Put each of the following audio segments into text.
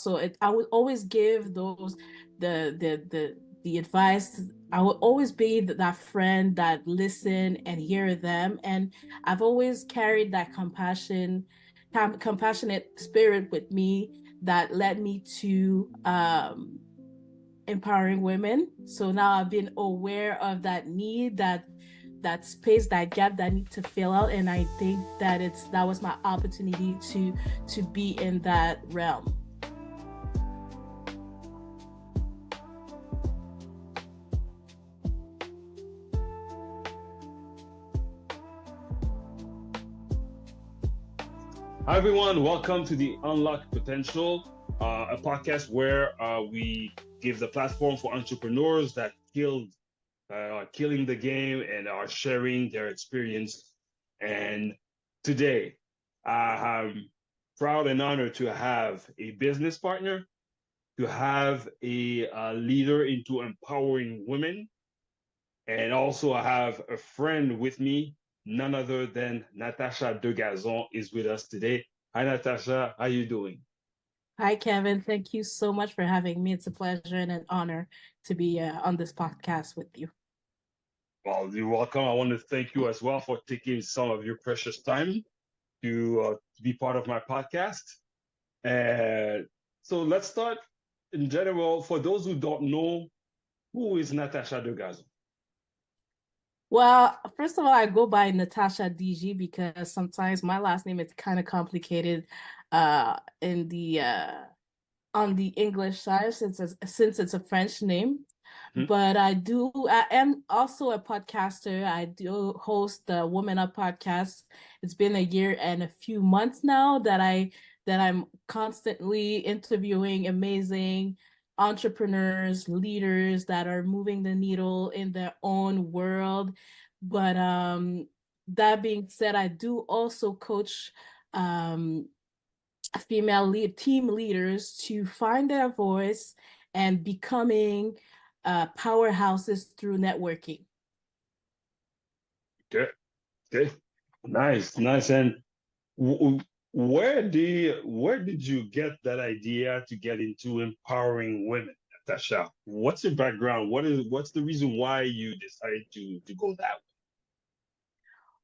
So I would always give those the advice. I will always be that friend that listen and hear them. And I've always carried that compassionate spirit with me that led me to empowering women. So now I've been aware of that need, that space, that gap that I need to fill out. And I think that was my opportunity to be in that realm. Hi, everyone. Welcome to the Unlock Potential, a podcast where we give the platform for entrepreneurs that are killing the game and are sharing their experience. And today, I'm proud and honored to have a business partner, to have a leader into empowering women, and also I have a friend with me, none other than Natacha Degazon is with us today. Hi, Natacha. How you doing? Hi, Kevin. Thank you so much for having me. It's a pleasure and an honor to be on this podcast with you. Well, you're welcome. I want to thank you as well for taking some of your precious time to be part of my podcast. And so let's start in general. For those who don't know, who is Natacha Degazon? Well, first of all, I go by Natacha DG because sometimes my last name is kind of complicated in the on the English side since it's a French name. Hmm? But I am also a podcaster. I do host the Woman Up podcast. It's been a year and a few months now that I'm constantly interviewing amazing entrepreneurs, leaders that are moving the needle in their own world. But that being said, I do also coach um team leaders to find their voice and becoming powerhouses through networking. Okay, okay, nice. And w- where did you get that idea to get into empowering women, Natasha? What's your background? What's the reason why you decided to go that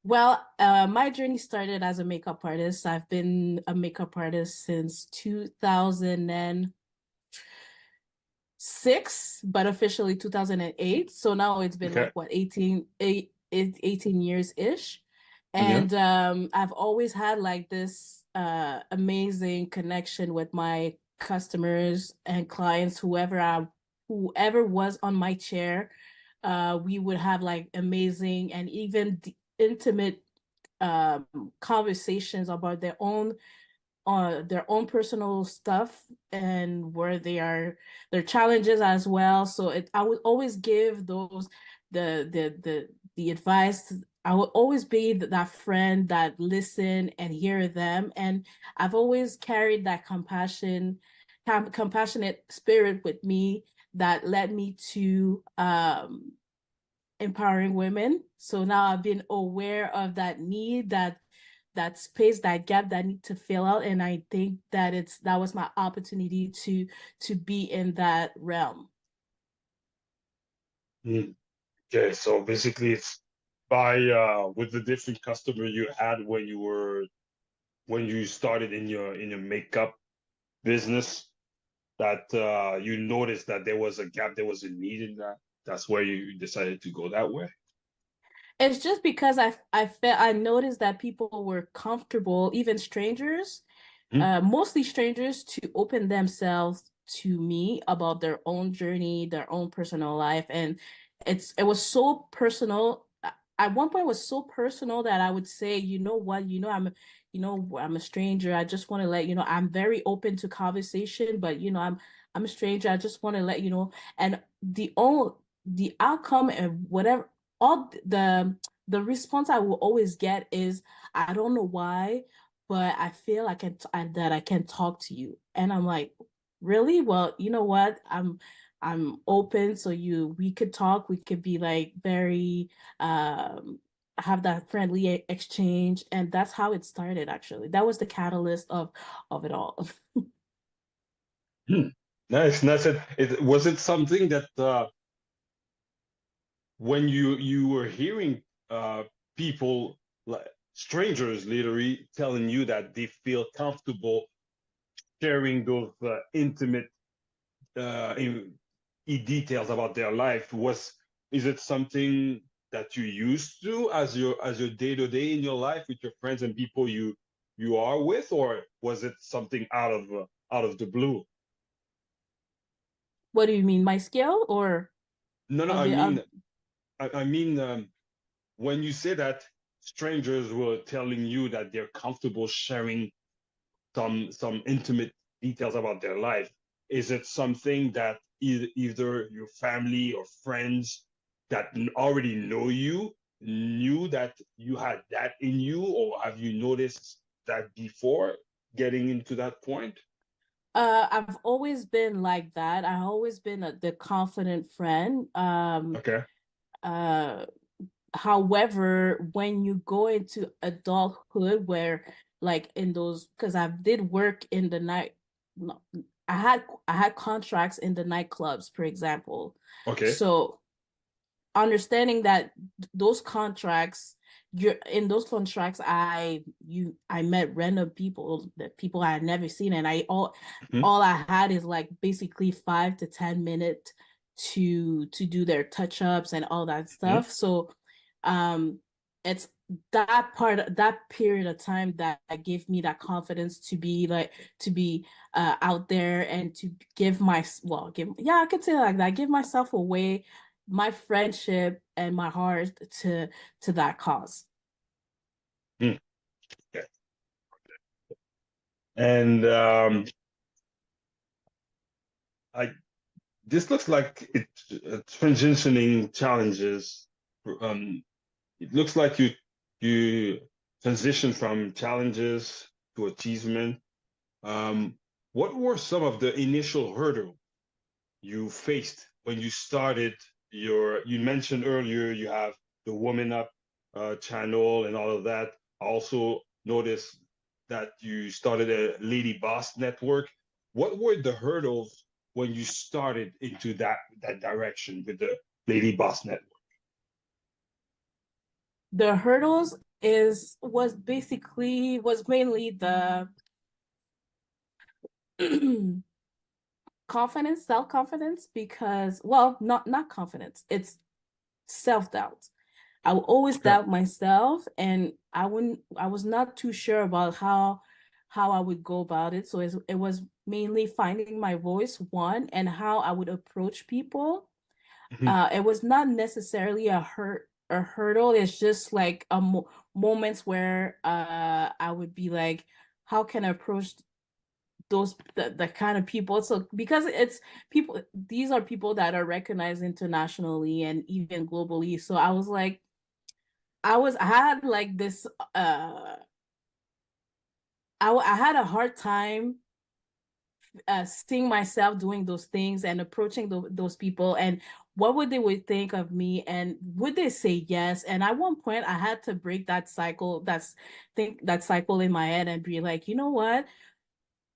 Well, my journey started as a makeup artist. I've been a makeup artist since 2006, but officially 2008. So now it's way? been Okay. like what 18 years ish. Yeah. And I've always had like this amazing connection with my customers and clients, whoever was on my chair. We would have like amazing and even intimate um conversations about their own personal stuff and where they are, their challenges as well. So I would always give those the advice. I would always be that friend that listen and hear them. And I've always carried that compassionate spirit with me that led me to empowering women. So now I've been aware of that need, that space, that gap that I need to fill out. And I think that was my opportunity to be in that realm. Mm. Okay. So basically, it's by with the different customer you had when you started in your makeup business that you noticed that there was a gap, there was a need in that. That's where you decided to go that way. It's just because I noticed that people were comfortable, even strangers, Hmm? mostly strangers, to open themselves to me about their own journey, their own personal life. And it was so personal. At one point it was so personal that I would say, you know what, I'm a stranger. I just want to let you know I'm very open to conversation, but I'm a stranger. I just want to let you know. And the outcome and whatever, all the response I will always get is, I don't know why, but I feel like that I can talk to you. And I'm like, really? Well, you know what? I'm open, so we could talk. We could be like very have that friendly exchange, and that's how it started. Actually, that was the catalyst of it all. Nice, nice. Was it something that when you were hearing people, like strangers literally telling you that they feel comfortable sharing those intimate details about their life, is it something that you used to as your day-to-day in your life with your friends and people you are with, or was it something out of the blue? What do you mean, my skill or No, no, of the of I mean, when you say that strangers were telling you that they're comfortable sharing some intimate details about their life, is it something that either your family or friends that already know you knew that you had that in you, or have you noticed that before getting into that point? I've always been like that. I've always been the confident friend. Okay. Uh However, when you go into adulthood, where like in those, because I did work in the night, no, I had contracts in the nightclubs, for example. Okay. So understanding that those contracts, you're in those contracts, I met random people, that people I had never seen, and Mhm. all I had is like basically 5 to 10 minutes to do their touch-ups and all that Mhm. stuff. So um it's that period of time that gave me that confidence to be like, to be out there and to give my, well, give, yeah, I could say like that, give myself away, my friendship and my heart to that cause. Mm. Okay. And I this looks like it's transitioning challenges. Um, it looks like you transition from challenges to achievement. Um, what were some of the initial hurdles you faced when you started your? You mentioned earlier you have the Woman Up channel and all of that. I also noticed that you started a Lady Boss network. What were the hurdles when you started into that direction with the Lady Boss network? The hurdles is was mainly the confidence, self-confidence, because, well, not confidence, it's self-doubt. I would always Okay. doubt myself, and I was not too sure about how I would go about it. So it was mainly finding my voice, one, and how I would approach people. Mhm. It was not necessarily a hurdle. It's just like moments where I would be like, how can I approach the kind of people? So because it's people, these are people that are recognized internationally and even globally. So I was like, I had like this I had a hard time seeing myself doing those things and approaching those people, and what would they would think of me, and would they say yes? And at one point I had to break that cycle, that cycle in my head, and be like, you know what,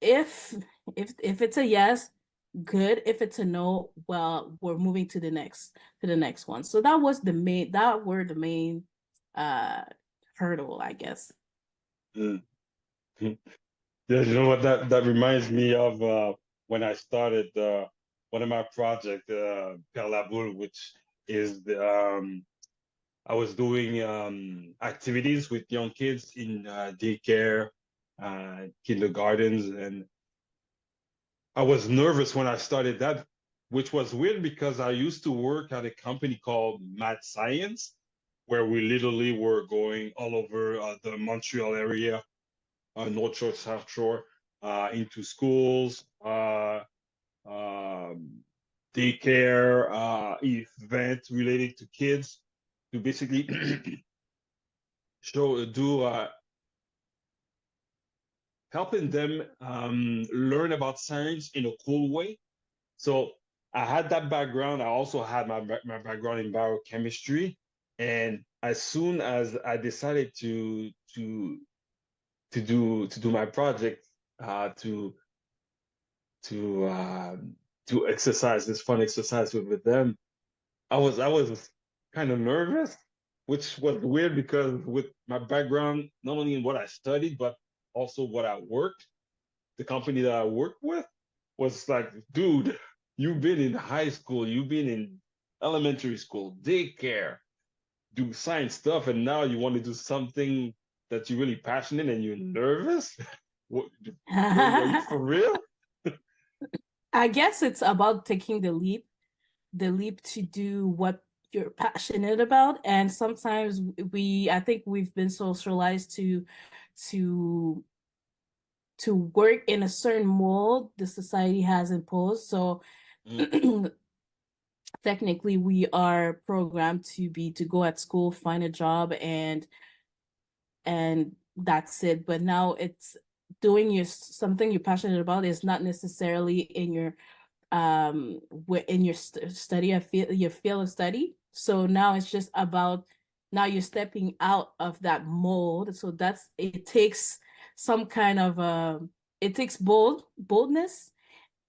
if if it's a yes, good. If it's a no, well, we're moving to the next one. So that were the main uh hurdle, I guess. Mm. Yeah, you know what that reminds me of when I started one of my projects, Per la Boule, which is I was doing activities with young kids in daycare, kindergartens, and I was nervous when I started that, which was weird because I used to work at a company called Mad Science, where we literally were going all over the Montreal area, North Shore, South Shore, into schools, um, daycare, events related to kids, to basically do helping them learn about science in a cool way. So I had that background. I also had my background in biochemistry, and as soon as I decided to do my project, to to to exercise this fun exercise with them. I was kind of nervous, which was weird because with my background, not only in what I studied, but also what I worked, the company that I worked with was like, dude, you've been in high school, you've been in elementary school, daycare, do science stuff, and now you want to do something that you're really passionate and you're nervous? What, bro, are you for real? I guess it's about taking the leap to do what you're passionate about. And sometimes I think we've been socialized to to work in a certain mold the society has imposed. So Mm, technically we are programmed to go at school, find a job, and that's it. But now it's doing your something you're passionate about is not necessarily in your in your study, your field of study. So now it's just about, now you're stepping out of that mold. So that's, it takes some kind of it takes boldness.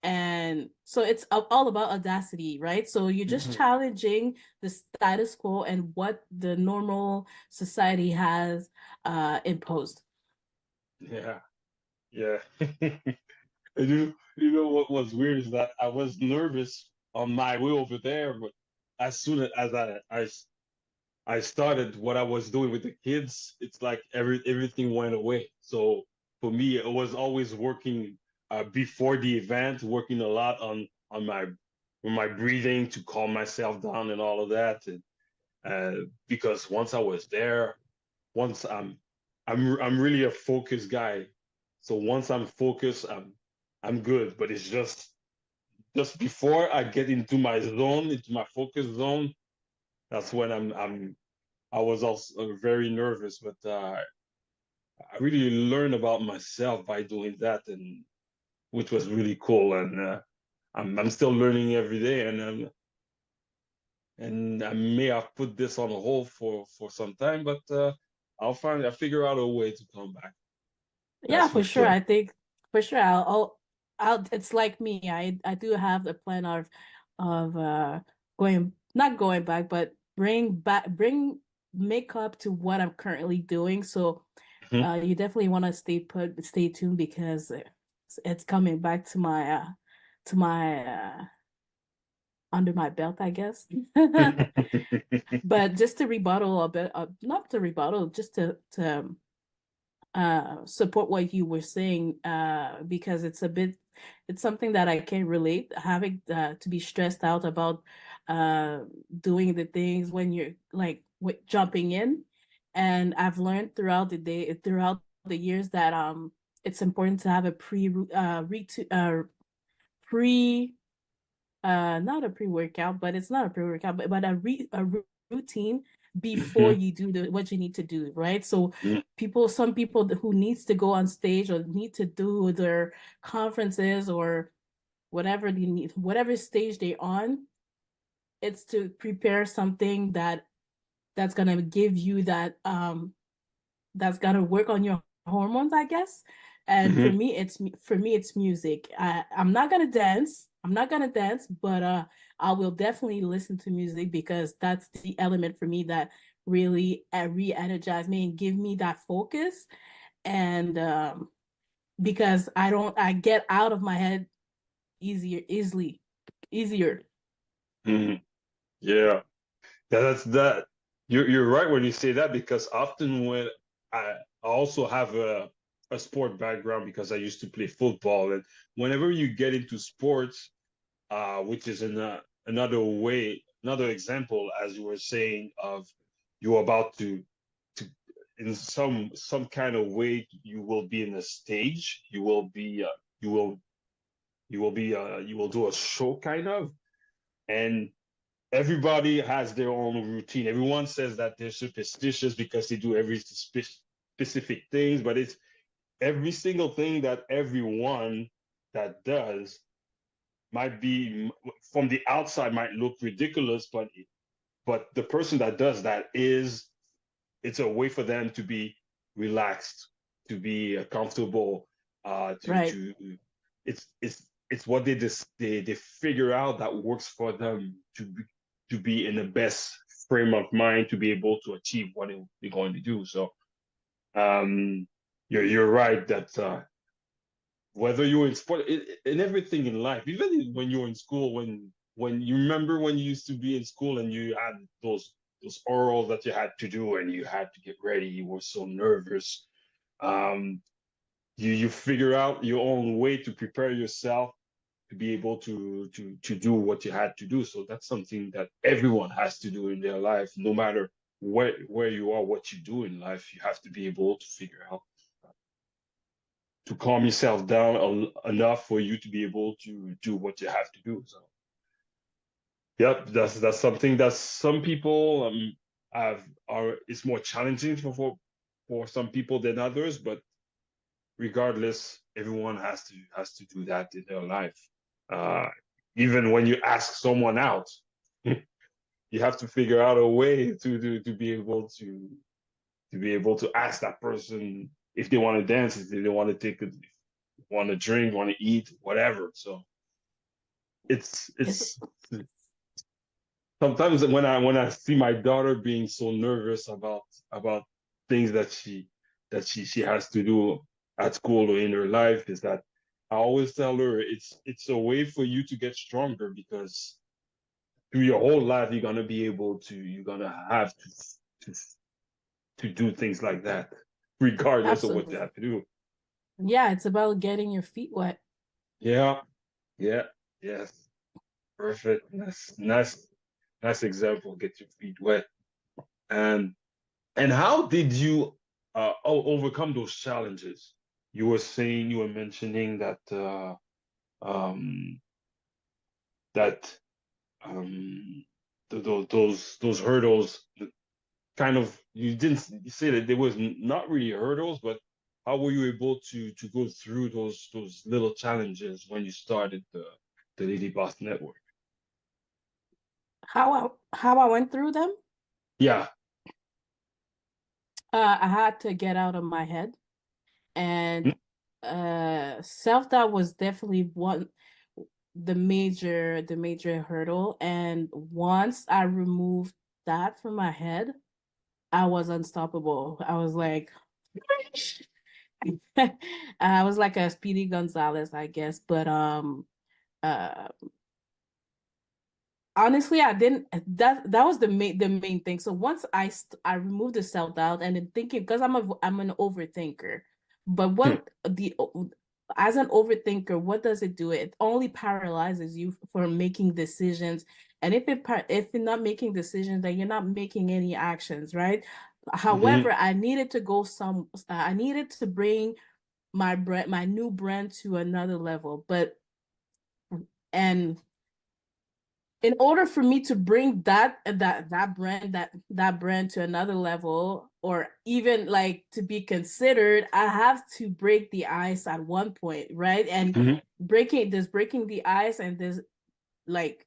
And so it's all about audacity, right? So you're just mhm. challenging the status quo and what the normal society has imposed. Yeah, yeah. And you know what was weird is that I was nervous on my way over there, but as soon as I started what I was doing with the kids, it's like everything went away. So for me, it was always working before the event, working a lot on my breathing to calm myself down and all of that. And, because once I was there, once I'm really a focused guy. So once I'm focused, I'm good. But it's just before I get into my zone, into my focus zone, that's when I was also very nervous, but I really learned about myself by doing that, and which was really cool. And I'm still learning every day, and I may have put this on hold for some time, but I'll figure out a way to come back. That's Yeah, for for sure. sure. I think for sure it's like me. I do have the plan of going, not going back, but bring make up to what I'm currently doing. So Mhm. you definitely want to stay tuned, because it's coming back to my under my belt, I guess. But just to rebuttal a bit, not to rebuttal, just to support what you were saying, because it's something that I can relate, having to be stressed out about uh doing the things when you're like jumping in. And I've learned throughout the years that it's important to have a pre not a pre-workout, but it's not a pre-workout, but a routine before Mhm. you do what you need to do, right? So Mhm. some people who needs to go on stage or need to do their conferences or whatever they need, whatever stage they're on, it's to prepare something that's gonna give you that that's gonna work on your hormones, I guess. And Mhm. for me it's music. I'm not gonna dance. I'm not gonna dance, but I will definitely listen to music, because that's the element for me that really re-energize me and give me that focus. And because I get out of my head easier. Mhm. Yeah. That's that. You're right when you say that, because often when I also have a sport background because I used to play football, and whenever you get into sports, which is another way, another example, as you were saying, of you're about to in some kind of way you will be in a stage, you will you will do a show kind of, and everybody has their own routine. Everyone says that they're superstitious because they do every specific things, but it's every single thing that everyone that does might be from the outside might look ridiculous, but the person that does that is it's a way for them to be relaxed, to be comfortable, Right. to it's it's what they figure out that works for them to be in the best frame of mind to be able to achieve what they're going to do. So you're right that whether you're in sport, in everything in life, even when you're in school, when you remember when you used to be in school and you had those orals that you had to do and you had to get ready, you were so nervous. You figure out your own way to prepare yourself to be able to do what you had to do. So that's something that everyone has to do in their life, no matter where you are, what you do in life. You have to be able to figure out to calm yourself down enough for you to be able to do what you have to do. So, yep, that's something that some people it's more challenging for some people than others, but regardless, everyone has to do that in their life. Uh, Even when you ask someone out, you have to figure out a way to be able to ask that person if they want to dance, if they want to want to drink, want to eat, whatever. So It's it's sometimes when I see my daughter being so nervous about things that she has to do at school or in her life, is that I always tell her it's a way for you to get stronger, because through your whole life you're gonna have to to do things like that, regardless of what you absolutely, have to do. yeah, it's about getting your feet wet. Yeah, yeah, yes, perfect. Nice example. Get your feet wet. And how did you overcome those challenges? You were mentioning that um, that um, those hurdles, kind of, you say that there was not really hurdles, but how were you able to go through those little challenges when you started the Lady Boss Network? How I went through them. Yeah. I had to get out of my head, and self-doubt was definitely one the major hurdle. And once I removed that from my head, I was unstoppable. I was like I was like a Speedy Gonzalez, I guess. But uh honestly, I didn't. That was the main thing. So once I removed the self doubt, and then thinking, because I'm an overthinker. But Hmm. what the as an overthinker, what does it do? It only paralyzes you for making decisions. And if you're not making decisions, then you're not making any actions, right? Hmm. However, I needed to bring my new brand to another level. But and in order for me to bring that brand to another level, or even like to be considered, I have to break the ice at one point, right? And Hmm. breaking the ice, and this like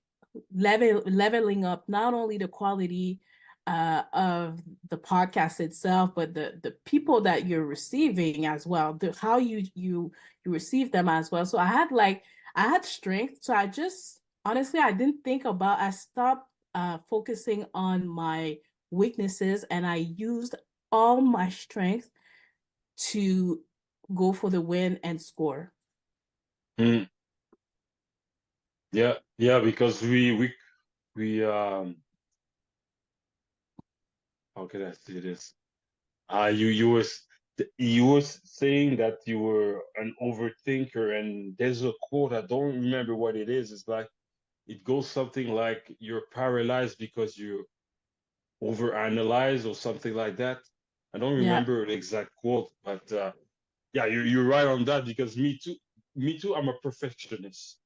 leveling up not only the quality of the podcast itself, but the people that you're receiving as well, how you receive them as well. So I had strength. So I just honestly, I didn't think about. I stopped focusing on my weaknesses, and I used all my strength to go for the win and score. Hmm. Yeah, yeah, because we how can I say this? You were saying that you were an overthinker, and there's a quote, I don't remember what it is. It's like, it goes something like, you're paralyzed because you overanalyze or something like that. I don't Yeah. remember the exact quote, but yeah, you're right on that, because me too, I'm a perfectionist.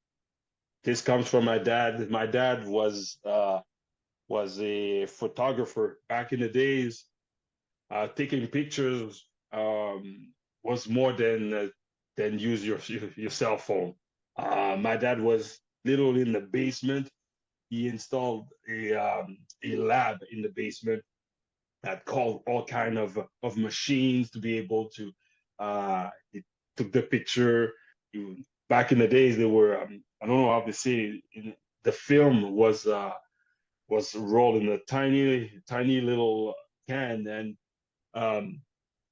This comes from my dad. My dad was a photographer back in the days. Taking pictures was more than use your cell phone. My dad was literally in the basement. He installed a lab in the basement that called all kind of machines to be able to. It took the picture. You, back in the days, they were I don't know how to say it, the film was rolled in a tiny little can, and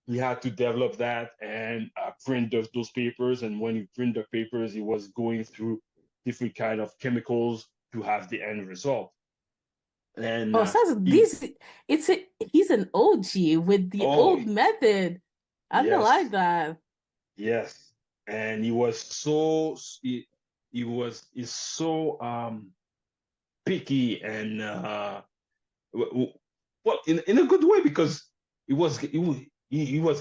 he had to develop that and print those papers. And when you print the papers, he was going through different kind of chemicals to have the end result. And Oh, so he's an OG with the oh old method. I don't like yes, that. yes, and he was so he's so picky and well, in a good way, because he was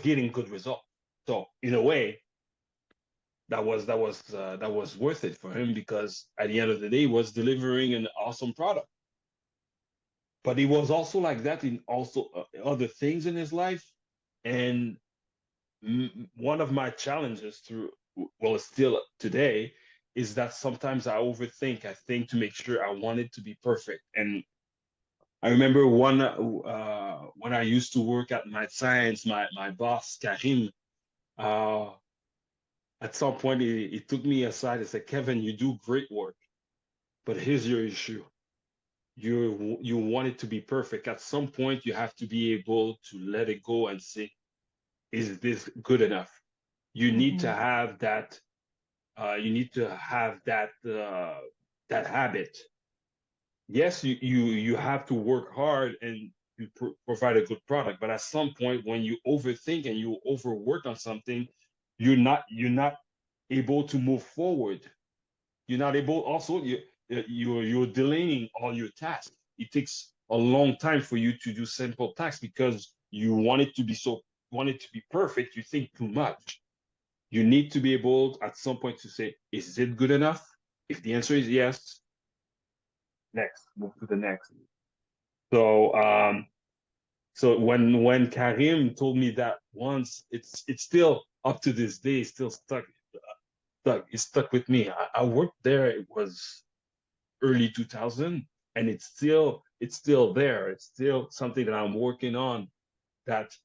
getting good results. So in a way, that was worth it for him, because at the end of the day, he was delivering an awesome product. But he was also like that in also other things in his life. And one of my challenges through, well, still today, is that sometimes I overthink. I think to make sure I want it to be perfect. And I remember when I used to work at my science, my boss Karim, uh, at some point he took me aside and said, "Kevin, you do great work, but here's your issue. You want it to be perfect. At some point, you have to be able to let it go and say, is this good enough? You need to Mm-hmm. have that. You need to have that habit. Yes, you have to work hard and you provide a good product. But at some point, when you overthink and you overwork on something, you're not able to move forward. You're not able. Also, you're delaying all your tasks. It takes a long time for you to do simple tasks because you want it to be perfect. You think too much. You need to be able at some point to say, is it good enough? If the answer is yes, next, move to the next. So so when Karim told me that once, it's still up to this day, still it's stuck with me. I worked there, it was early 2000, and it's still there. It's still something that I'm working on, that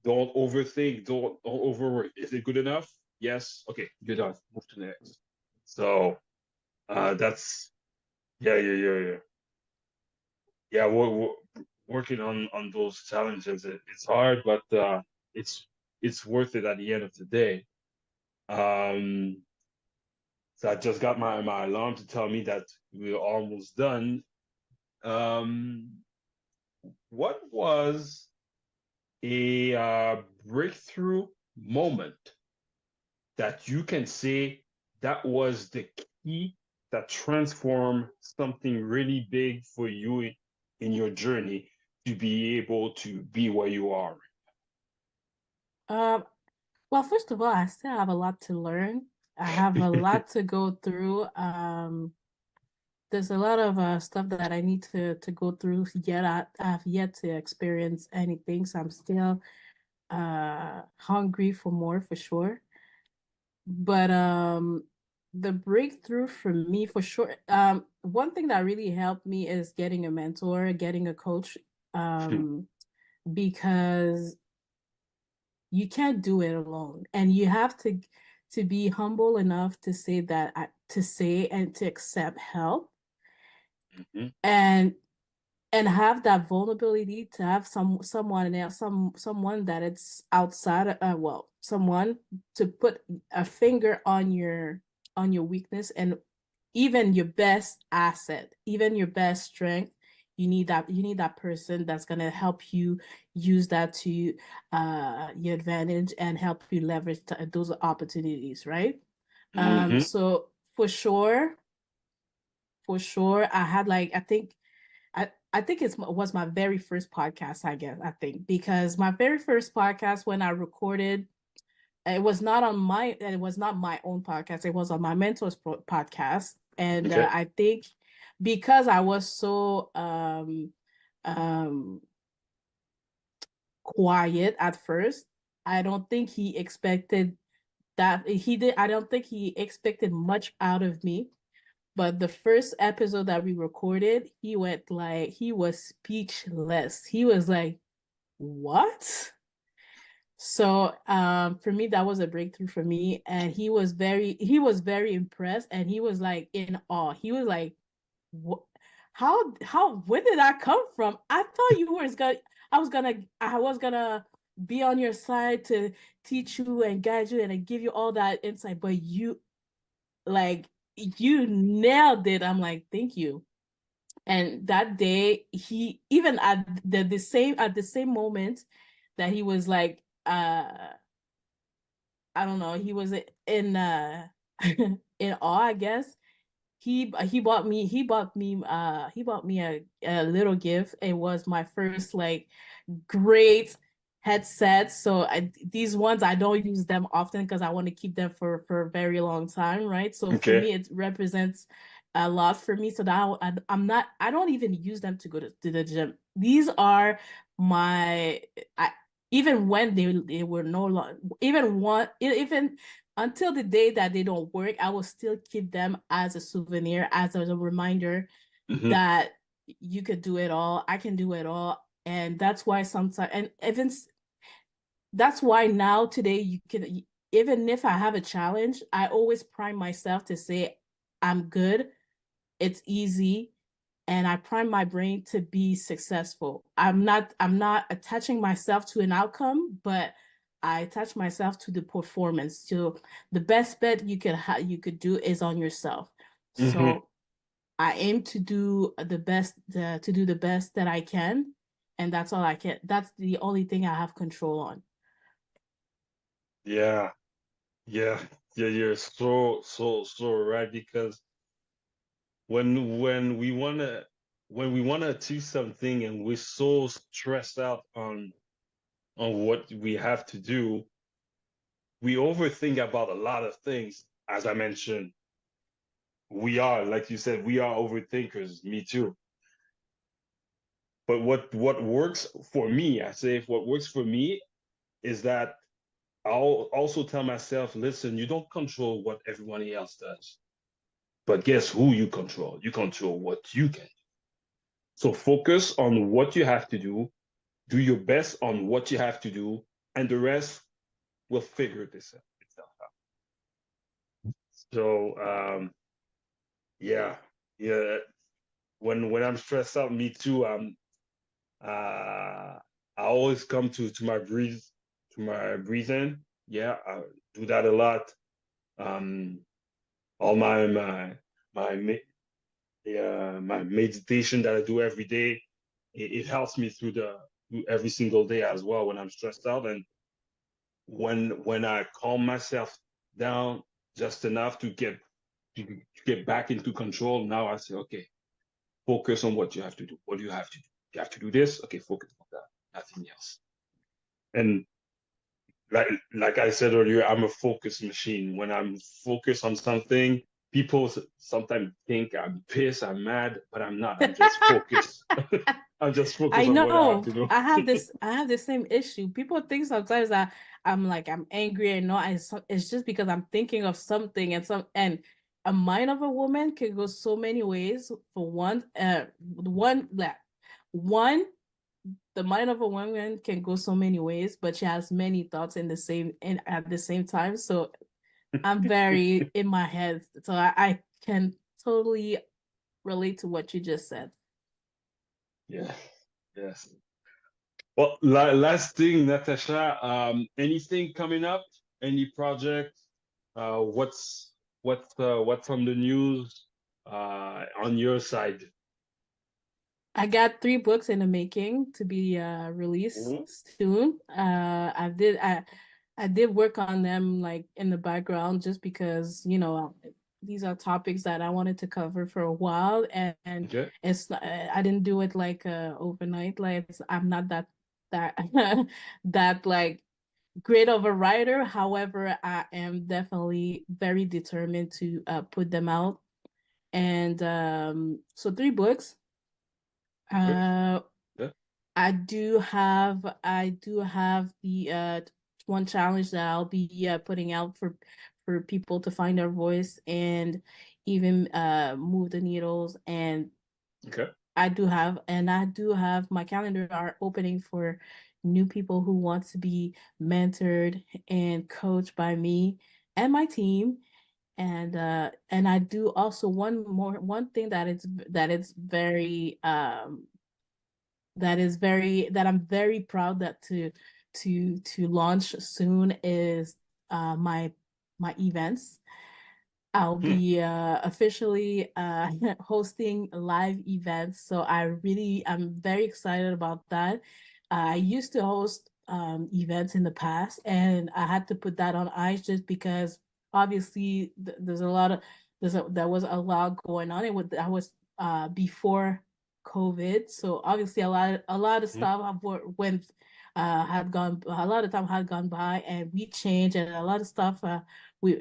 don't overthink, don't overwork. Is it good enough? Yes. Okay, good enough. Move to the next. So that's yeah. We're working on those challenges. It's hard, but it's it's worth it at the end of the day. Um, so I just got my alarm to tell me that we're almost done. Um, what was a breakthrough moment that you can say that was the key that transformed something really big for you in your journey to be able to be where you are? Um, well, first of all, I still have a lot to learn. I have a lot to go through. There's a lot of stuff that I need to go through yet. I have yet to experience anything, so I'm still hungry for more for sure. But the breakthrough for me for sure, one thing that really helped me is getting a mentor, getting a coach, um, because you can't do it alone, and you have to be humble enough to say that to say and to accept help, Mhm, and have that vulnerability to have someone else, someone that it's outside, well, someone to put a finger on your weakness, and even your best asset, even your best strength. You need that person that's going to help you use that to your advantage and help you leverage those opportunities, right? mhm, So for sure, I had like, I think it was my very first podcast, I guess, I think, because my very first podcast when I recorded, it was not my own podcast. It was on my mentor's podcast. And okay. I think because I was so um quiet at first, I don't think he expected that he did. I don't think he expected much out of me. But the first episode that we recorded, he was speechless. He was like, "What?" So for me, that was a breakthrough for me. And he was very impressed, and he was like in awe. He was like, what, where did that come from? I thought you were gonna I was gonna be on your side to teach you and guide you and give you all that insight, but like you nailed it. I'm like, thank you. And that day, he even at the same moment that he was like, I don't know, he was in in awe, I guess. He bought me a little gift. It was my first like great headset. So these ones, I don't use them often because I want to keep them for a very long time, right? So for Okay. me, it represents a lot for me. So that I don't even use them to go to the gym. These are my even when they were no longer, even until the day that they don't work, I will still keep them as a souvenir, as a reminder Mm-hmm. that you could do it all. I can do it all. And that's why sometimes, and even that's why now today you can, even if I have a challenge, I always prime myself to say, I'm good, it's easy, and I prime my brain to be successful. I'm not attaching myself to an outcome, but I attach myself to the performance. So the best bet you could do is on yourself. Mm-hmm. So I aim to do the best to do the best that I can, and that's all I can. That's the only thing I have control on. Yeah. Yeah. Yeah. You're so right, because when we wanna achieve something and we're so stressed out on what we have to do, we overthink about a lot of things. As I mentioned, we are, like you said, we are overthinkers. Me too. But what works for me, I say, if what works for me is that I'll also tell myself, listen, you don't control what everyone else does. But guess who you control? You control what you can. So focus on what you have to do your best on what you have to do, and the rest will figure itself out. So yeah, yeah. When I'm stressed out, me too. I always come to my breathing. Yeah, I do that a lot. Um, all my meditation that I do every day, it helps me through every single day as well when I'm stressed out. And when I calm myself down just enough to get back into control, now I say, okay, focus on what you have to do. What do you have to do? You have to do this. Okay, focus on that. Nothing else. And like I said earlier, I'm a focus machine. When I'm focused on something, people sometimes think I'm pissed, I'm mad, but I'm not. I'm just focused. I'm just I focused on what I have know. to do. I have the same issue. People think sometimes that I'm angry, and no, it's just because I'm thinking of something, and a mind of a woman can go so many ways. For one, the mind of a woman can go so many ways, but she has many thoughts at the same time. So I'm very in my head. So I can totally relate to what you just said. Yeah. Yes. Well, last thing, Natasha, anything coming up? Any project? What's what's on the news on your side? I got 3 books in the making to be released Mhm. soon. I did work on them like in the background just because, these are topics that I wanted to cover for a while, and Okay. I didn't do it like overnight. Like I'm not that that like great of a writer. However, I am definitely very determined to put them out. And so 3 books. Good. Uh, Yeah. I do have the one challenge that I'll be putting out for people to find their voice and even move the needles. And Okay. I do have my calendar are opening for new people who want to be mentored and coached by me and my team. And I do also one thing that I'm very proud that to launch soon is my events. I'll be officially hosting live events. So I'm very excited about that. I used to host events in the past, and I had to put that on ice just because obviously there was a lot going on. I was before COVID, so obviously a lot of stuff a lot of time had gone by, and we changed, and a lot of stuff we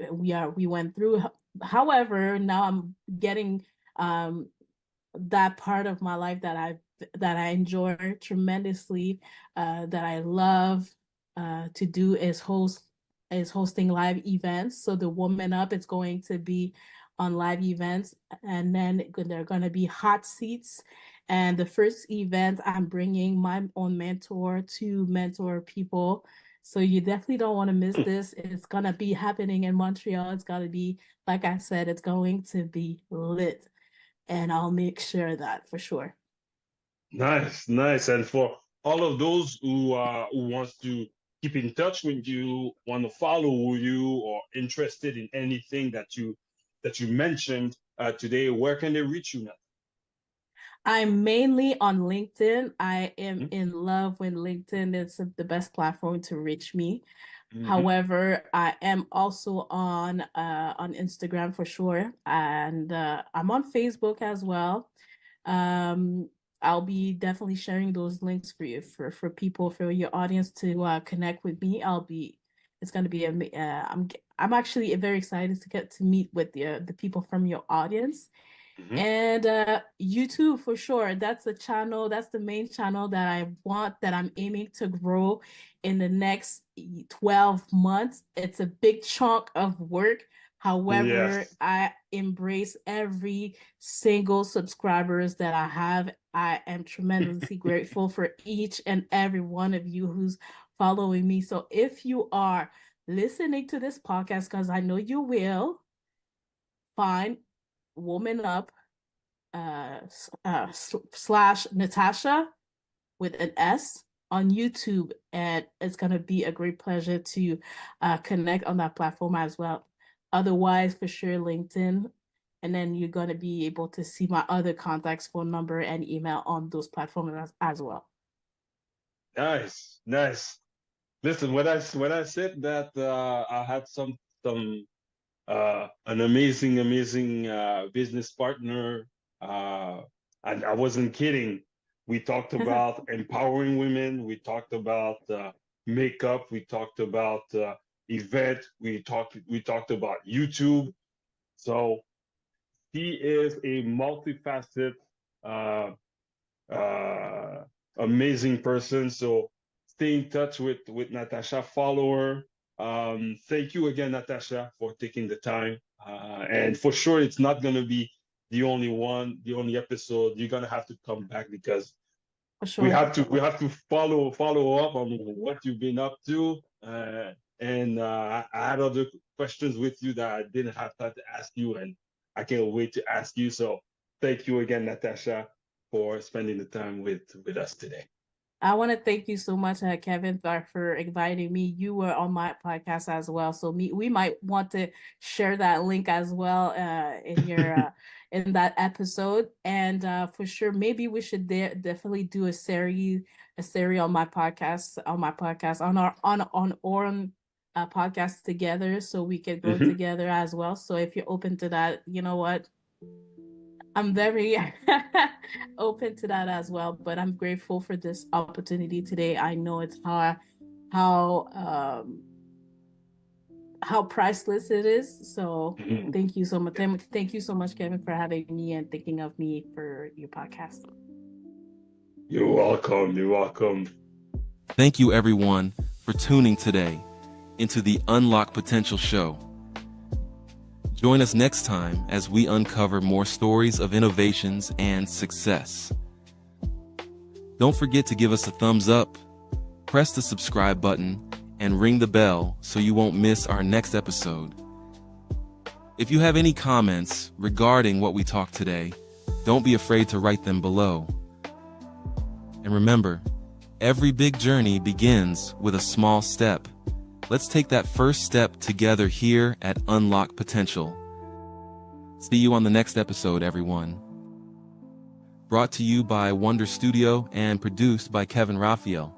went through. However, now I'm getting that part of my life that I enjoy tremendously, that I love to do is hosting live events. So the Woman Up is going to be on live events, and then they're going to be hot seats. And the first event, I'm bringing my own mentor to mentor people. So you definitely don't want to miss this. It's going to be happening in Montreal. It's going to be, like I said, it's going to be lit. And I'll make sure that for sure. Nice, nice. And for all of those who wants to keep in touch with you, want to follow you, or interested in anything that you mentioned today, where can they reach you now? I'm mainly on LinkedIn. I am in love with LinkedIn. It's the best platform to reach me. However, I am also on Instagram for sure, and I'm on Facebook as well. I'll be definitely sharing those links for you for people, for your audience to connect with me. It's going to be I'm actually very excited to get to meet with the people from your audience. And YouTube for sure. That's the main channel that I'm aiming to grow in the next 12 months. It's a big chunk of work. However, Yes. I embrace every single subscribers that I have. I am tremendously grateful for each and every one of you who's following me. So if you are listening to this podcast, because I know you will, find Woman Up slash Natacha with an S on YouTube, and it's gonna be a great pleasure to connect on that platform as well. Otherwise, for sure, LinkedIn, and then you're gonna be able to see my other contacts, phone number, and email on those platforms as well. Nice, nice. Listen, when I said that I had some an amazing business partner, and I wasn't kidding. We talked about empowering women. We talked about makeup. We talked about event. We talked about YouTube. So he is a multifaceted, uh, amazing person. So stay in touch with Natacha, follow her. Thank you again, Natacha, for taking the time. And for sure, it's not going to be the only episode. You're going to have to come back because For sure. we have to follow up on what you've been up to. And I had other questions with you that I didn't have time to ask you, and I can't wait to ask you. So thank you again, Natacha, for spending the time with us today. I want to thank you so much, Kevin, for inviting me. You were on my podcast as well, so we might want to share that link as well in your in that episode. And for sure, maybe we should definitely do a series on my podcast on our podcast together, so we can grow together as well. So if you're open to that, you know what? I'm very open to that as well, but I'm grateful for this opportunity today. I know it's how priceless it is. So thank you so much. Thank you so much, Kevin, for having me and thinking of me for your podcast. You're welcome. You're welcome. Thank you, everyone, for tuning today into the Unlock Potential Show. Join us next time as we uncover more stories of innovations and success. Don't forget to give us a thumbs up, press the subscribe button and ring the bell so you won't miss our next episode. If you have any comments regarding what we talked today, don't be afraid to write them below. And remember, every big journey begins with a small step. Let's take that first step together here at Unlock Potential. See you on the next episode, everyone. Brought to you by Wonder Studio and produced by Kevin Raphael.